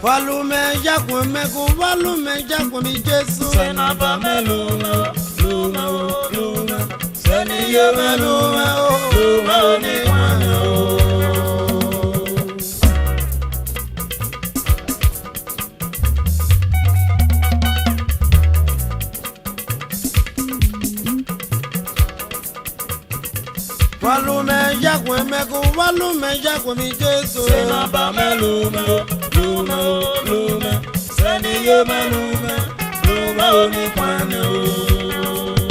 Walume jakwe meku walume jakwe mi Jesu. Sena ba melume lume lume. Seni ye melume lume ni mwane o. Walume jakwe meku walume jakwe mi Jesu. Sena ba melume lume lume. Seni ye melume lume ni mwane o.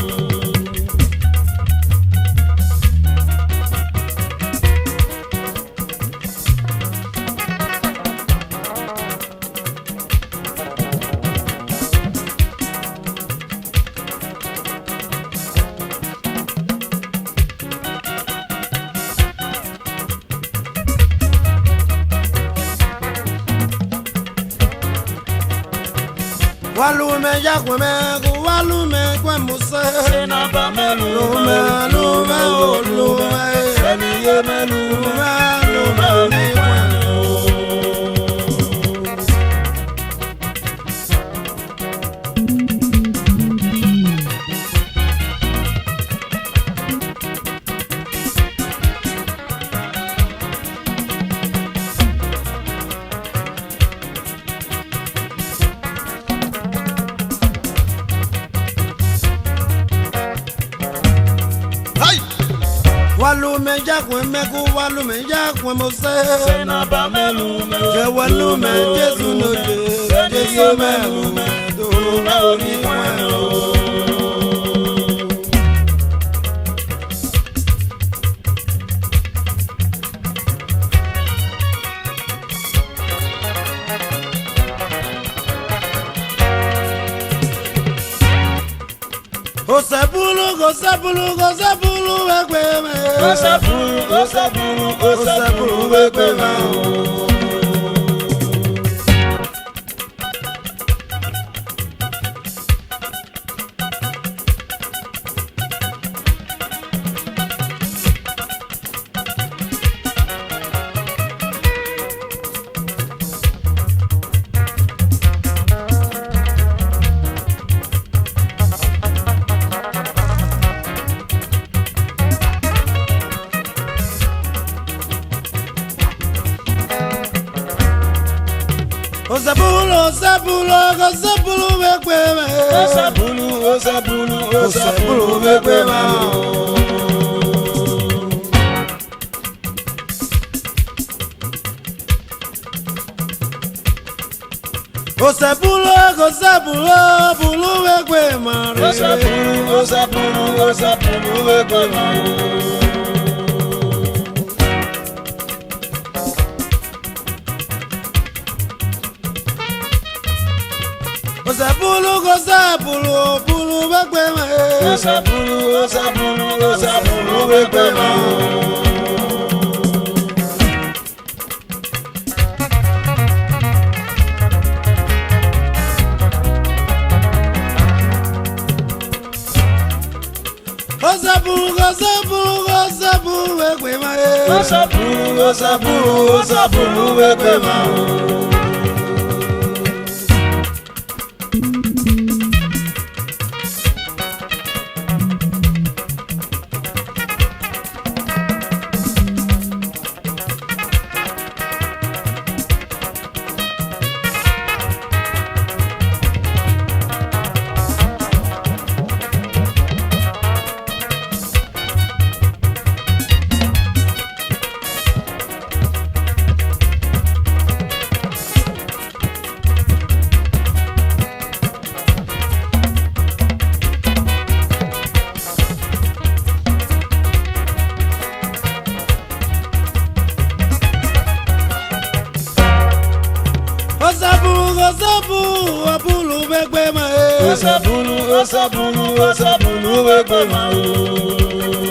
Walume jakwe meku walume kwe muse. Sena ba melume Lume lume. Seni ye melume lume ni mwane o. Walume jakwe meku walume jakwe muse. Sena ba melume Je walume Jesu no je. Jesu melume lume ni mwane o. Osabulu ekwe me. Osabulu ekwe me. Osabulu ekwe me. Osabulu ekwe me. Osabulu ekwe mare. Osabulu ekwe mare. Osabulu ekwe me. Osabulu ekwe mare. Osabulu ekwe me. Osabulu ekwe mare. Osabulu ekwe mare.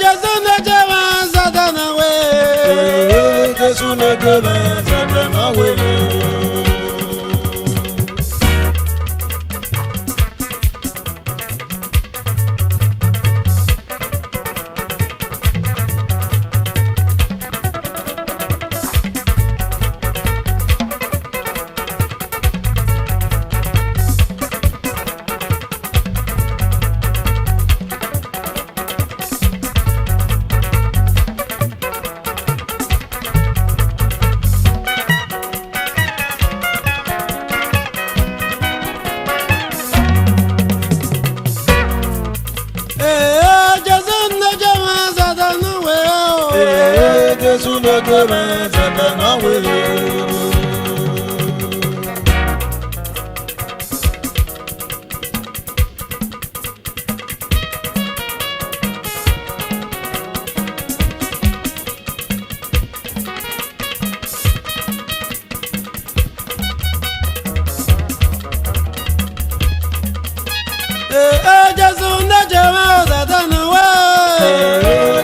Jesu ne jema Satana we. Jesu ne jema Satana we. Jésù lóge mẹ́sẹ̀lẹ̀ náà wẹ̀lẹ̀.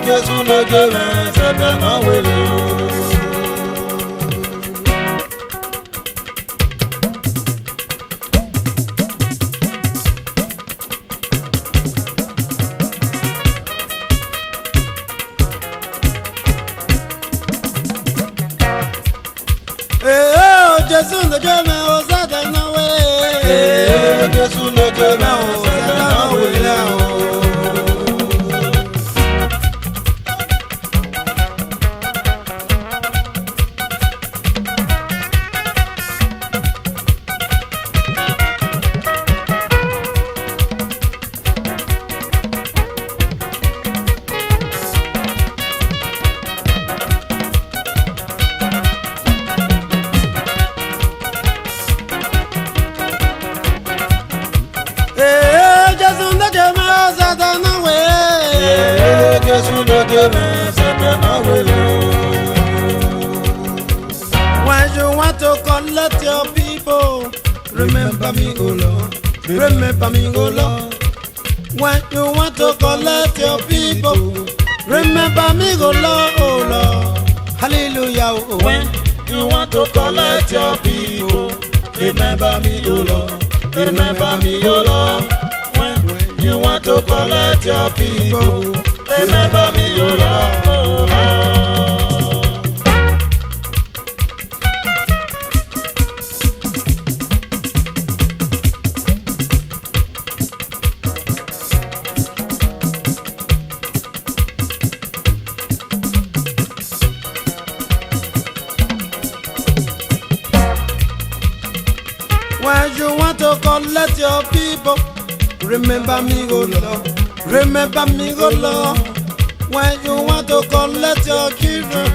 Jésù lóge mẹ́sẹ̀lẹ̀ náà wẹ̀lẹ̀. Jésù lóge mẹ́sẹ̀lẹ̀ náà wẹ̀lẹ̀. Jésù lóge mẹ́sẹ̀lẹ̀ náà wẹ̀lẹ̀. Jésù lóge mẹ́sẹ̀lẹ̀ náà wẹ̀lẹ̀. When you want to collect your people, remember me, oh Lord. Remember me, oh Lord. When you want to collect your people, remember me, oh Lord, oh Lord. Hallelujah, oh. When you want to collect your people, remember me, oh Lord. Remember me, oh Lord. When you want to collect your people, remember me, oh Lord, oh Lord. When you want to collect your people, remember me, oh Lord. Remember me, oh Lord. When you want to collect your children,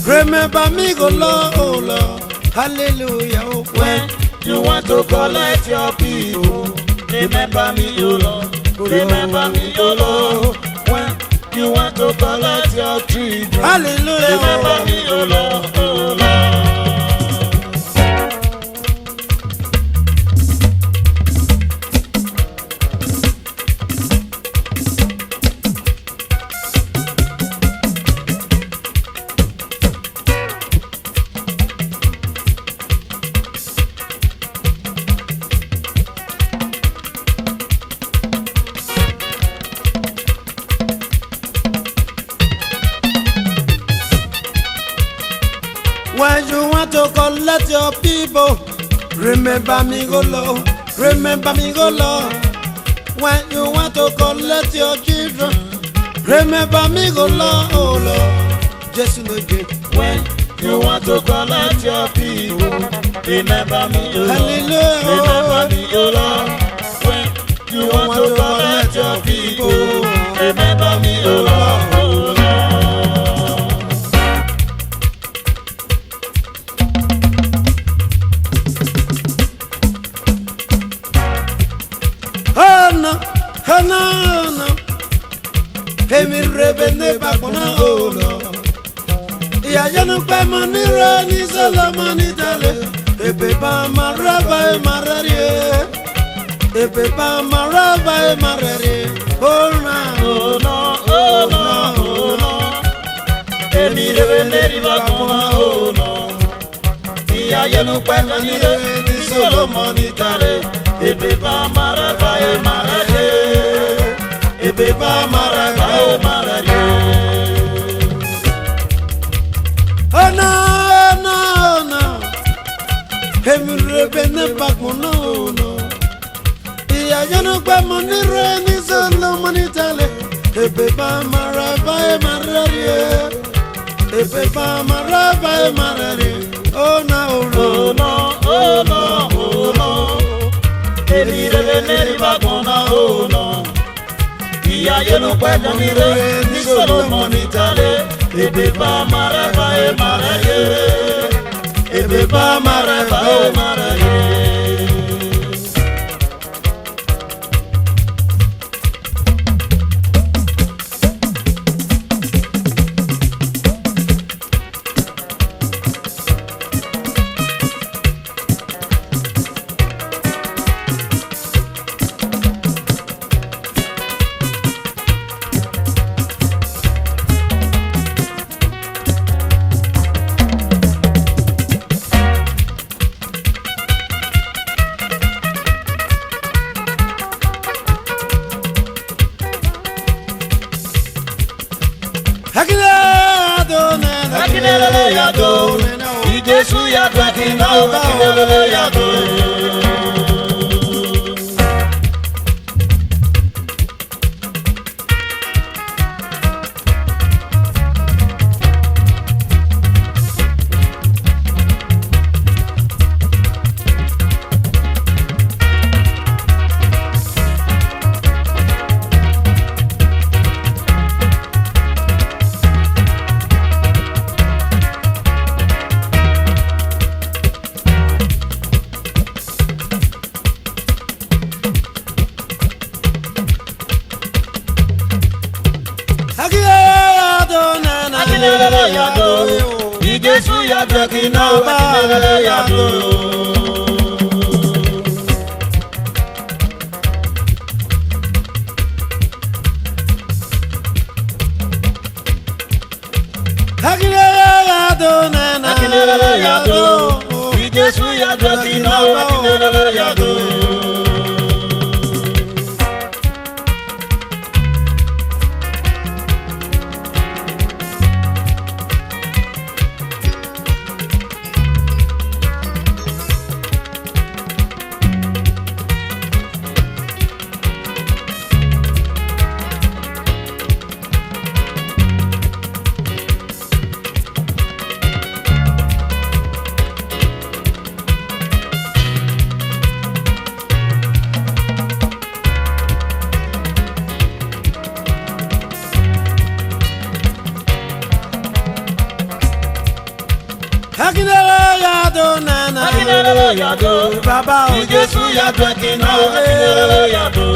remember me, oh Lord, oh Lord. Hallelujah, oh. When you want to collect your people, remember me, oh Lord. Remember me, oh Lord. When you want to collect your children, hallelujah, remember me, oh Lord, oh Lord. When you want to collect your people, remember me, oh Lord. Remember me, oh Lord. When you want to collect your children, remember me, oh Lord, oh Lord. Just know you. When you want to collect your people, remember me, oh Lord. Hallelujah. Remember me, oh Lord. When you want to collect your people, remember me, oh Lord, oh Lord. Oh no, Emi rebene bakuna oh Lord. Iya yanu pa manira ni Solomoni dale. Ebe ba maraba e mararie. Ebe ba maraba e mararie. Oh no, oh no, oh no. Emi rebene bakuna oh no. Iya yanu pa manira ni Solomoni dale. Ebe ba maraba e mararie. Ebe ba maraba e mararie. oh no. Emi rebene bakuna oh no. Iya yanu pa manira ni Solomoni dale. Ebe ba maraba e mararie. Ebe ba maraba e mararie. Oh no, oh no, oh no, oh no. Emi rebene bakuna oh no. Iya yenu pa manira ni Solomoni dale. Ebeba maraba e maraye. Ebeba maraba e maraye. Akinelele yado, Ijesu yado akina akinelele yado. Akinelele yado, Ijesu yado akina akinelele yado. Akinelele yado, Ijesu yado akina akinelele yado. Akinelele yado, Baba Ijesu yado akina akinelele yado.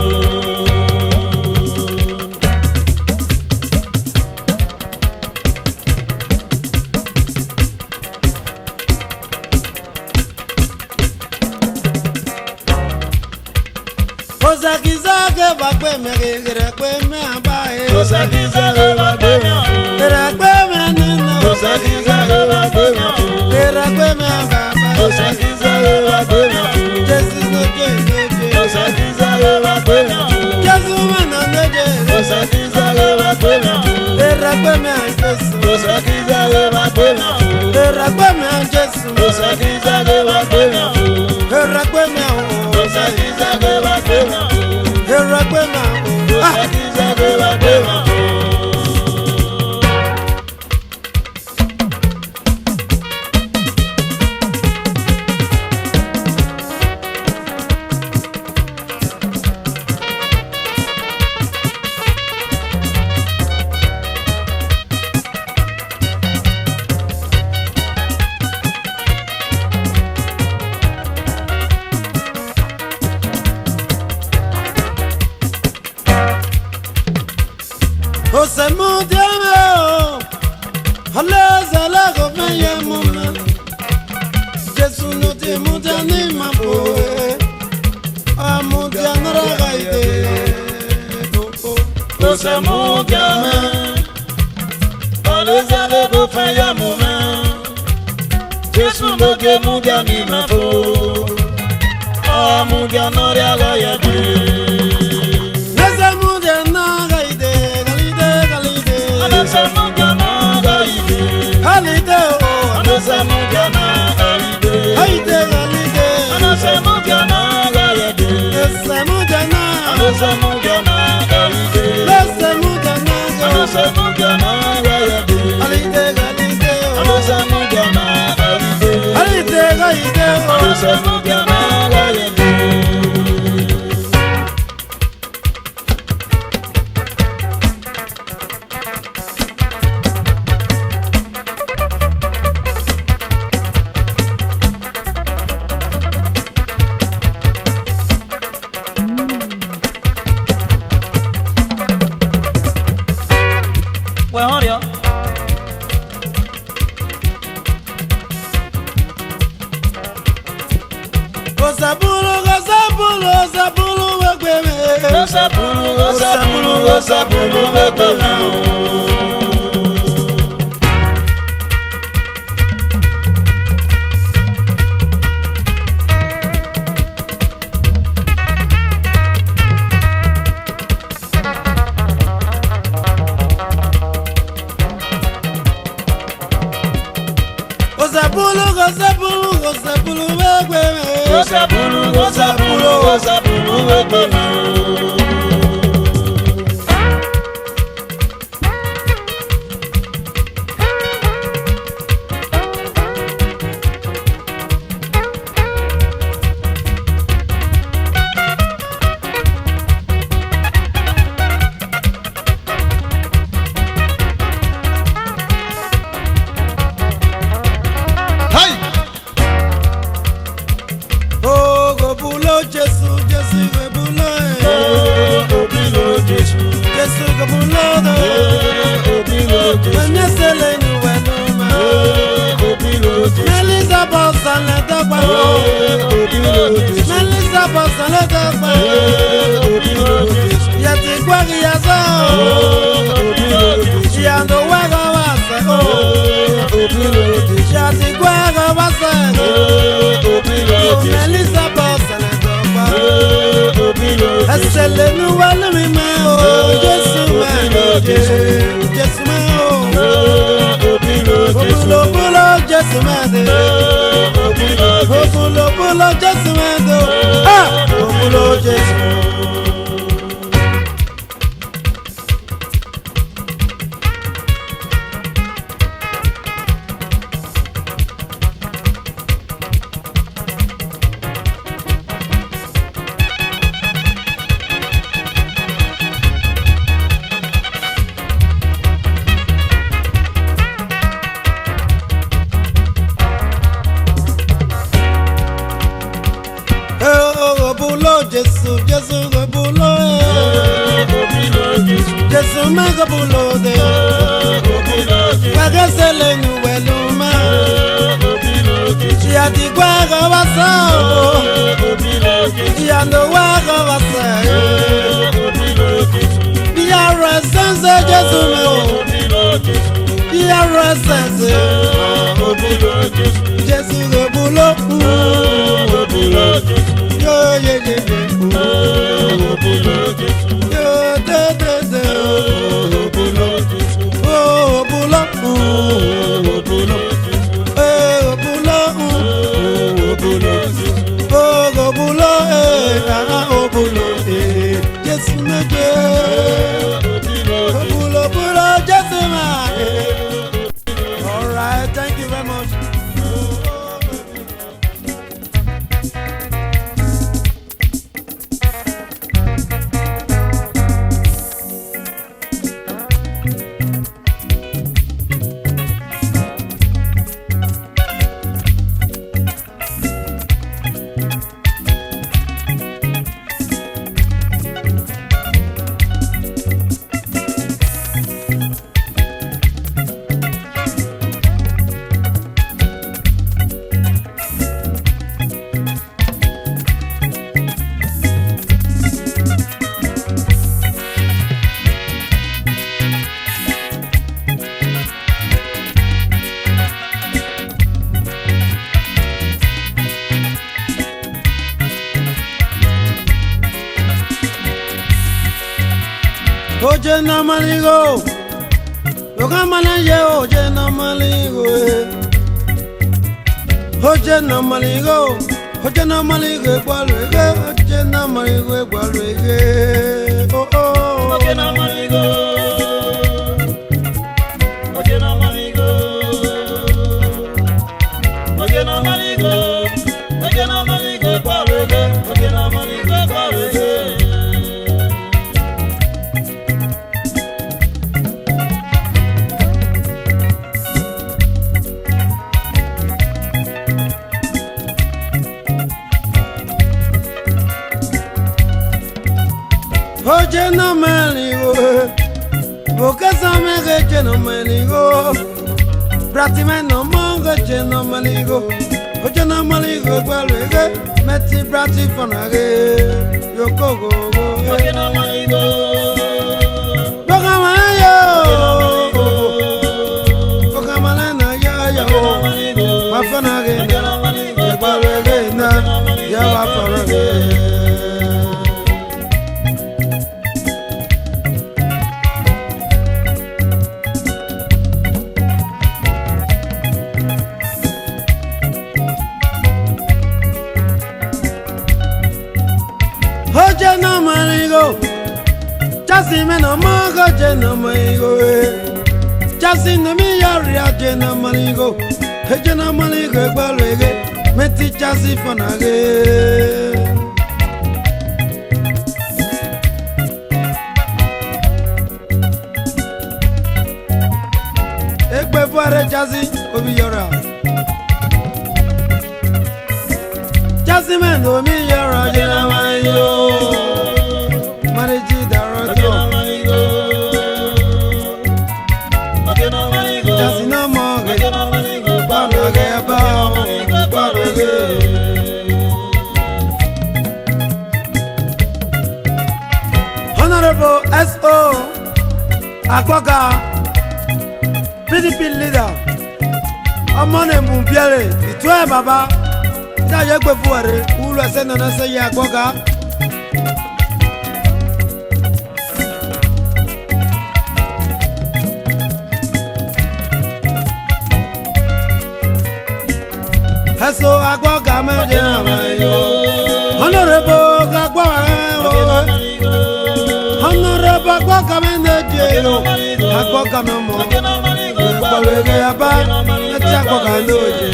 Osakizake bakwe megere kwe me abae. Osakizake bakwe me abae. Erakwe me nina. Osakizake bakwe me abae. Erakwe me abae. Osakizake bakwe me abae. Jesus no jeje. Osakizake bakwe me abae. Jesus mana neje. Osakizake bakwe me abae. Erakwe me Jesus. Osakizake bakwe me abae. Erakwe me Jesus. Osakizake bakwe me abae. Erakwe me Osakizake bakwe me abae. Erakwe me Osakizake bakwe me abae. Ose mudiame o, haleza la gofeye mume. Jesu no te mudiani mapoe, a mudiana ragaide. Ose mudiame, haleza la gofeye mume. Jesu no te mudiani mapoe, a mudiana ragaide. osabulu bebela osabulu bebela Oje na maligo, yoga manaye oje na maligo. Oje na maligo, igualwege, oje na maligo, igualwege. Oh oh. Oje na maligo, oje na maligo, oje na maligo, oje na maligo, igualwege, oje na maligo, igualwege. Oje no maligo, boca samere je no maligo, bratime no mongo je no maligo, oje no maligo gualwege, meti brati fonage, yoko go go Honorable S.O. Akwaga, PDP leader, Amone Mumpiere, Itwe Baba, Tayagwe Fuare, Ula Senana Say Akwaga. So Akwaga, Honorable Akwaga. Honorable Akwaga Mendejo, Akwaga Memo, Akwaga Yaba, Akwaga Loje.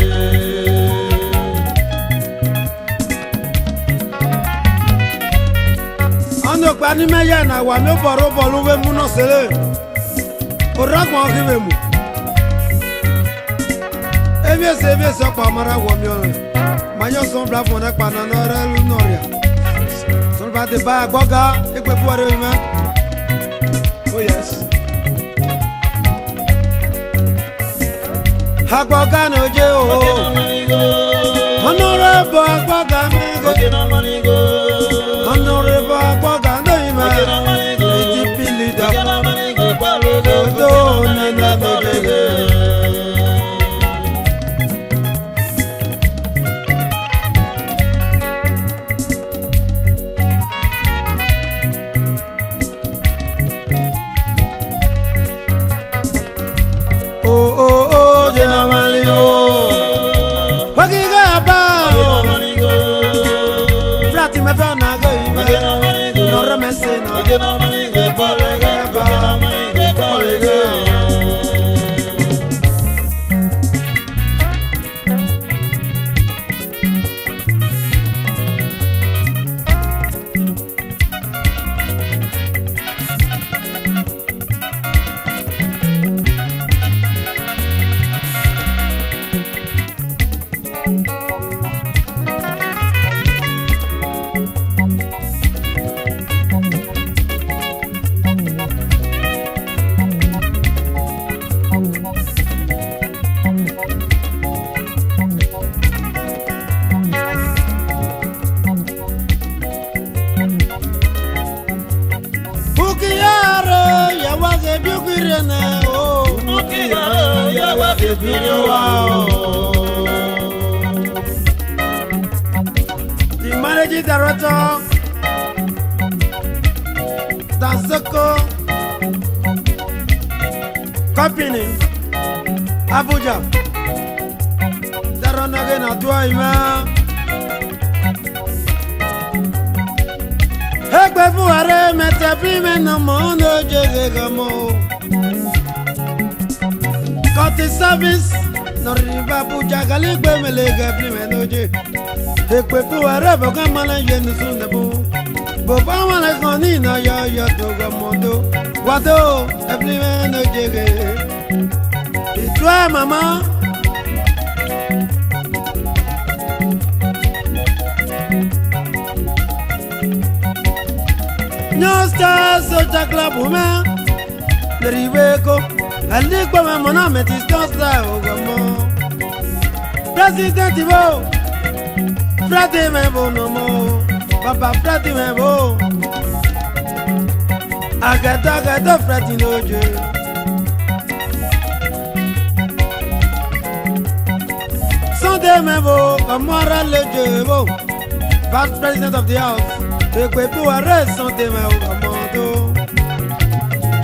Ano kwani meya na wa me boro bolu we mu no sele. Ora kwa kiwe mu. Ebe se kwa mara wo mi o. Mayo son bla fo na pa na no re lu no ya. Son ba de ba Akwaga, ekwe puare mi ma. Oh yes. Akwaga no je o. Honorable Akwaga me go. Honorable Akwaga no ima. PDP leader. Do na na do. The managing director, Dansoko Company, Abuja. Daron again at Duaima. Hekbe fuare metapi menamono jegegamo. Got the service, no riba Abuja galigbe melega plimenoje. Hekbe fuare boga mala yenu sundabu. Boba mala koni na ya toga mondo. Wado plimenoje ge. Itwa mama. No stars so club woman. The Ribeco, and Nick Mamma Metis Costa Ogamo. President Ivo, Fratty Mebo no more, Papa Fratty Mebo, Agada Freddy Noje. Sunday Mebo, Kamara Lejebo, Vice President of the House. Ekwebu arrest Sunday Mebo, Kamado.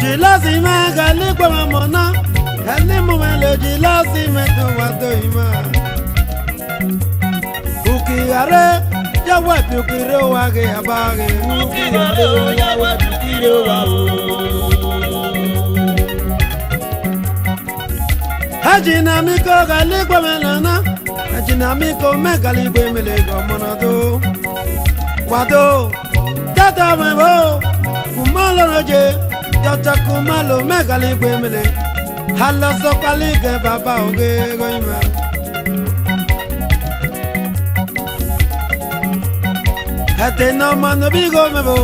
Jilasi ma gali kwa mamona, gali mumelo jilasi metu wado ima. Ukigare, yawe ukire wage abage. Ukigare, yawe ukire wage. Hajinamiko gali kwa melana, hajinamiko me gali kwa melego monado. Wado, tata mebo, kumalo roje. Jata kumalo megali gwemele hala sokali ge baba oge goima hate no mano bigo mebo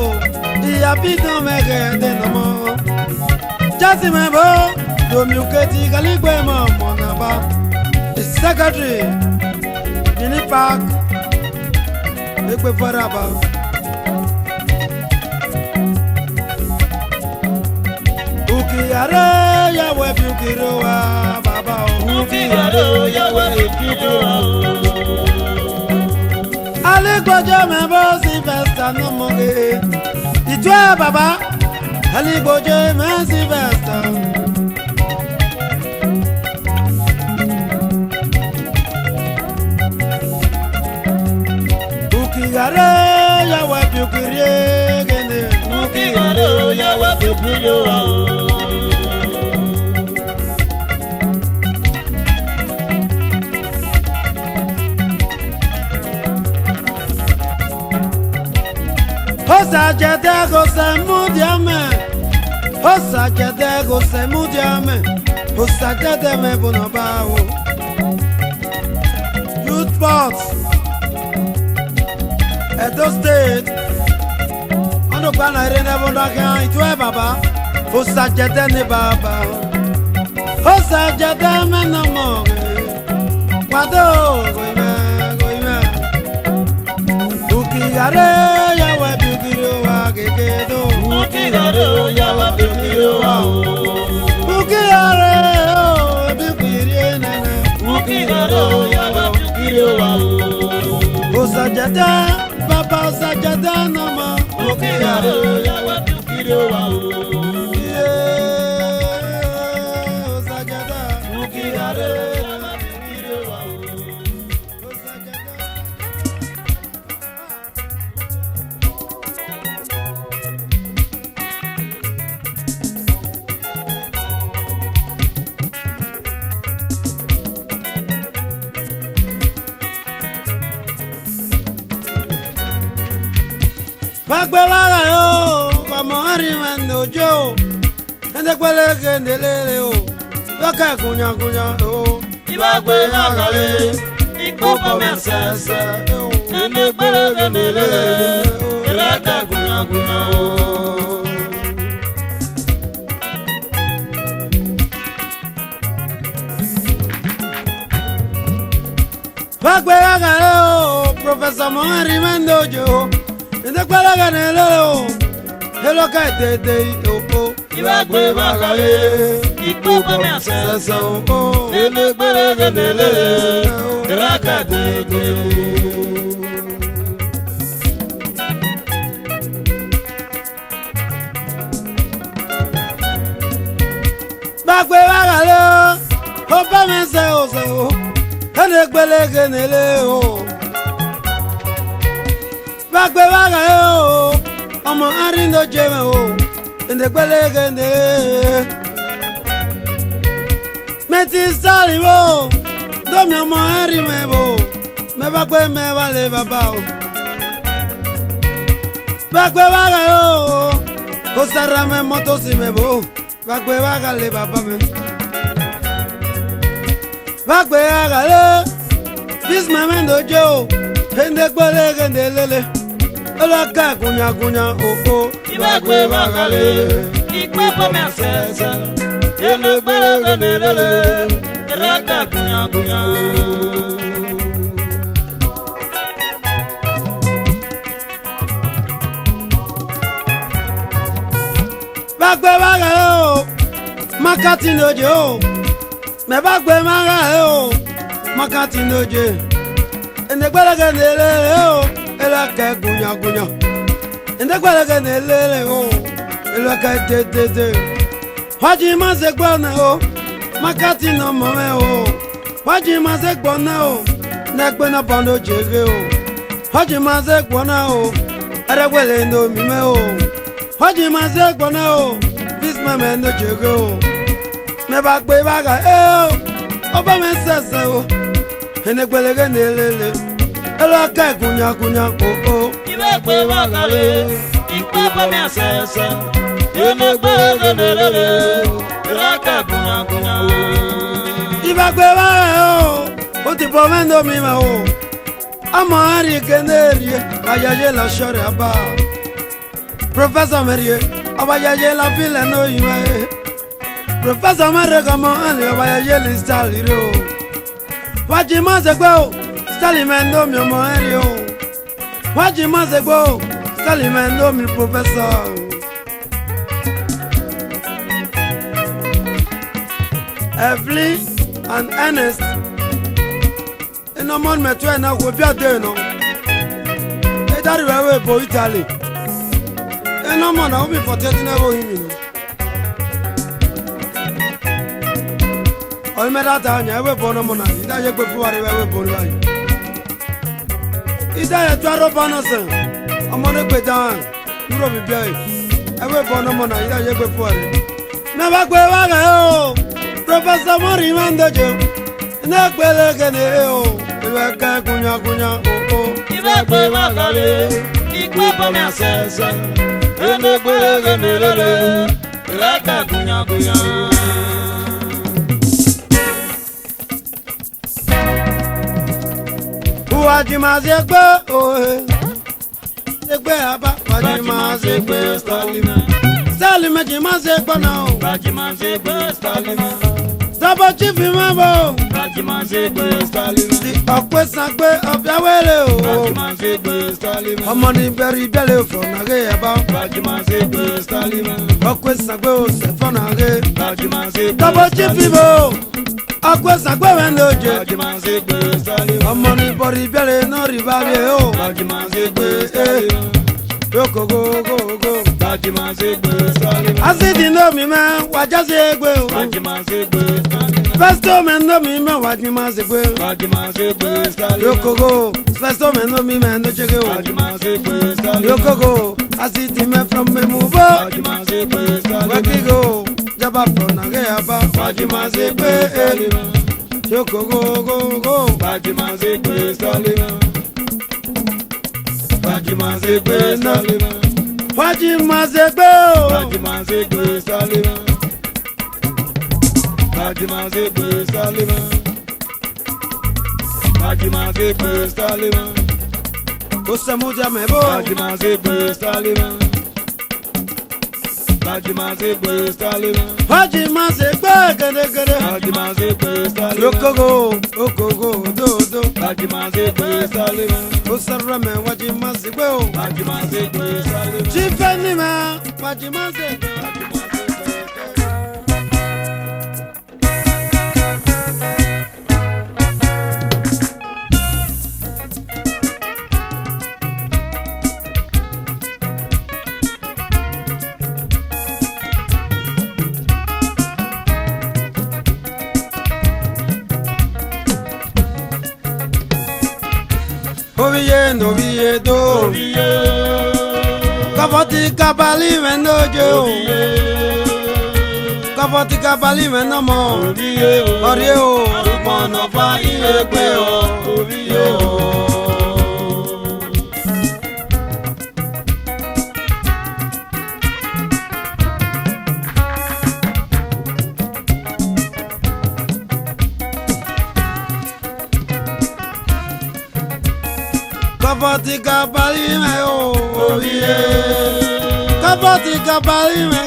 iya bito mege hate no mo jasi mebo do miuketi gali gwema monaba the secretary Mini Park ekwe faraba Ukigare yawe bukiro wa baba o. Ukigare yawe bukiro wa. Aligboje mebo Sylvester no moge. Itwe baba. Aligboje me Sylvester. Ukigare yawe bukiro gene. Ukigare yawe bukiro wa. Osa jede go se mudiame. Osa jede go se mudiame. Osa jede me bonobawo. Youth box. Edo State. Ano bana irene bondaga itwe baba. Osa jede ne baba. Osa jede me no mo. Wado goime goime. Ukigare yawe bukiro wa gegedo. Ukigare yawe bukiro wa. Ukigare o bukire nene. Ukigare yawe bukiro wa. Osajada baba osajada nama. Ukigare yawe bukiro wa. Osajada ukigare yawe bukiro wa. Bagbelaga yo, como arimando yo, ande kwele kendele yo, baka kunya yo. Bagbelaga le, ikopo mesese yo, ande kwele kendele, baka kunya yo. Bagbelaga yo, Professor Arimando yo. Inde kwala ganelo, hello kaitete opo. Ibagbe bagale, ikopo mesese yo, inde kwele kendele, baka tete. Bagbe bagale, opa mese o, inde kwele kendele o. Bagbe bagale o, ọmọ arindo jeme o, inde kwele kendele. Meti sali bo, domi ọmọ ari me bo, me bagbe me vale baba o. Bagbe bagale o, kosara me moto si me bo, bagbe bagale baba me. Bagbe bagale, bis me mendo jo, inde kwele kendele. Olaka kunya opo. Ibagbe bagale, ikopo mesese, inde kwele kendele, baka kunya. bagbe baga o makati noje o me bagbe maga o makati noje ende gbalaga nele o ela ka gunya gunya ende gbalaga nele o ela ka te Waji maze gbona o makati no mo me o Waji maze gbona o negbe na bono jege o Waji maze gbona o aregwele no mi me o Waji maze gbona o this mama no jege o me ba gbe baga o ba me sese o enegbele ge nelele elo ka gunya gunya o ibe gbe baga le ipe ba me sese enegbele nelele elo ka gunya gunya ibe gbe baga o ti po mendo mi ma o amari keneri ayaye la shore aba Professor Merie abayaye la file no yime Professor Merie kama ani abayaye li style ro Waji maze gbo style mendo mi mo eri o Waji maze gbo style mendo mi professor Evelyn and Ernest eno mon me to na go bia de no e dari we bo Italy eno mon na obi for 30 na bo himi no o me data nya we bo no mon na ida ye gbe fu ware we bo ni bayi ida ye to ro ba no se omo ne gbe dan duro bi bia e we bo no mon na ida ye gbe fu ware na ba gbe wa ga o Professor Mori Mandojo na gbele gene o ibe ka gunya gunya o ibe gbe baga le ipe ba me sese enegbele gene lele elo ka gunya gunya Waji maze gbe o egbe aba waji maze gbe Stalima ji maze gbe na o Waji maze gbe Stalima Double chief imabo Waji maze gbe Stalima Di okwe sangbe obiawele o Waji maze gbe Stalima Omo ni beri bele from nage aba Waji maze gbe Stalima okwe sangbe o se for nage Waji maze gbe Double chief imabo okwe sangbe wendoje Waji maze gbe Stalima Omo ni beri bele no ribale o Waji maze gbe Stalima Yoko go go go Waji maze gbe Stalima Asidi no mi me wajaze egbe o Waji maze gbe Stalima Festo me no mi me waji maze egbe Waji maze gbe Stalima Yoko go Festo me no mi me no chege o Waji maze gbe Stalima Yoko go Asidi me from me move o Waji maze gbe Stalima Waki go Jaba from nage aba waji maze egbe Yoko go go go Waji maze gbe Stalima Waji maze gbe Stalima Waji maze egbe o Waji maze gbe Stalima Waji maze gbe Stalima Waji maze gbe Stalima Osemuja mebo Waji maze gbe Stalima Waji maze gbe Stalima Waji maze egbe gede gede Waji maze gbe Stalima Yoko go do do Waji maze gbe Stalima Osarra me waji maze egbe o Waji maze gbe Stalima Chifeni me waji maze egbe Oviye do Kafoti kabali mendojo Kafoti kabali menomo Orie o Mono fa iye pe o Oviye o Kafoti kabali me o Oviye Kafoti kabali me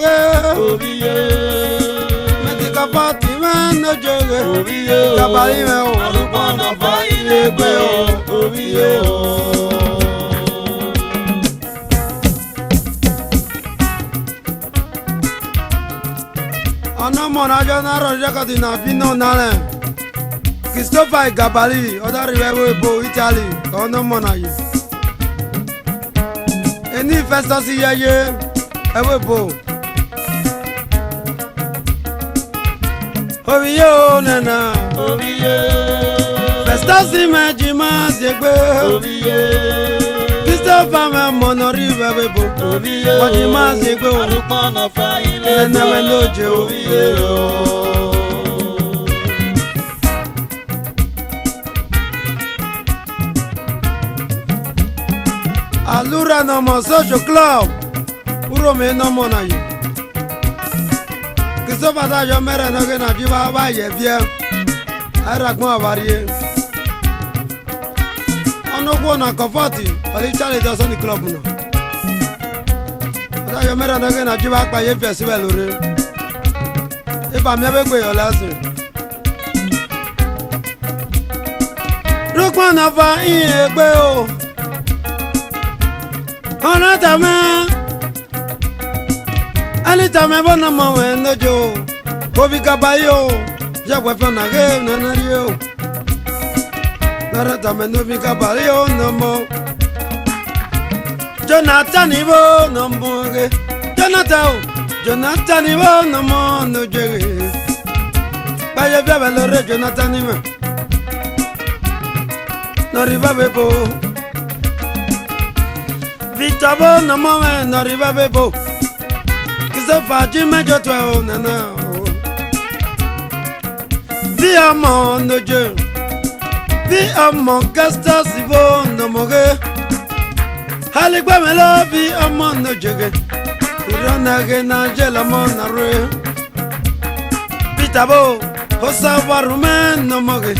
Oviye Meti kafoti mendojo Oviye Kabali me o Mono fa iye pe o Oviye o Ono mona jona roja kadina vino nale. Christopher Gabali, oda riwewe bo Italy, ono mona ye. Eni festos ye, ewe bo. Oviyo nena, Oviye, festos imejima zegbe. Oviye, Christopher me mono riwewe bo. Oviye, Wajima zegbe o. Arupana fa ile Nene we loje o. Oviye o. Alura no mo social club. Uro me no mo na ye. Christopher da yo mere no ge na jiba ba ye bie. Ara gbon avarie. Ono gwo na comforti. Ali chale do so ni club no. Da yo mere no ge na jiba pa ye bie sibe lore. E ba mi be gbe yo lasin. Rukwan na fa iye gbe o. Ona tame Ali tame bona mawe nojo Kobi kabayo Jagwe fana ge nanario Nara tame nobi kabayo nomo Jonathan ibo nomo ge Jonathan ibo nomo noje Baye bebe lore Jonathan ima Noriba bebo Vitabo no moment no riba bebo. Kise faji mejo twa o nana o. Vi amo no je. Vi amo gasta sibo no moge. Hali gba me lo vi amo no jege. Irona ge na jela mo na re. Vitabo hosa warume no moge.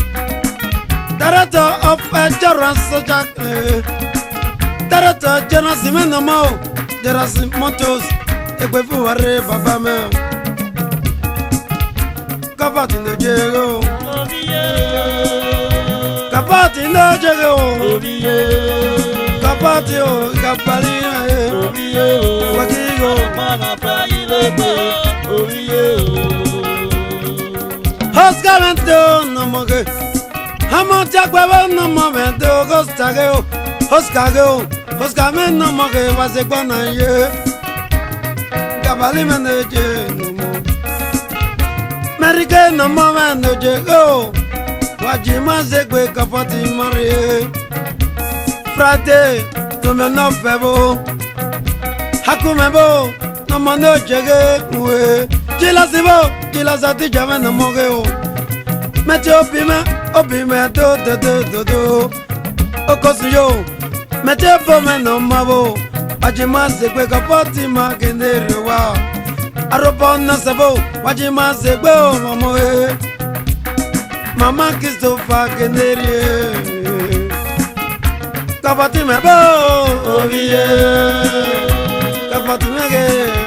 Tarato of a jaran sojak. Tarata Janasi Menamo, Jarasi Motos, Equefuare Baba Mel. Capat in the Jago, Capat in the Jago, Capatio, Capalina, Wakigo, Hoscamento, no moge. Hamontaquava no momento, Gostageo, Hoscago. Oscar men no mo que va se con aye. Cabali men de je no mo. Merike no mo men de je go. Wajima se kwe kapati mari. Frate, no me no febo. Hakume bo, no mo no jege we. Jila sibo, jila sati jame no mo ge o. Mete opime do. Okosuyo. Mete pome no mabo, wajima segwe kapoti magendere wa. Aropo na sabo, wajima segwe o mamo e. Mama Christopher gendere. Kapoti mebo, oviye. Kapoti mege.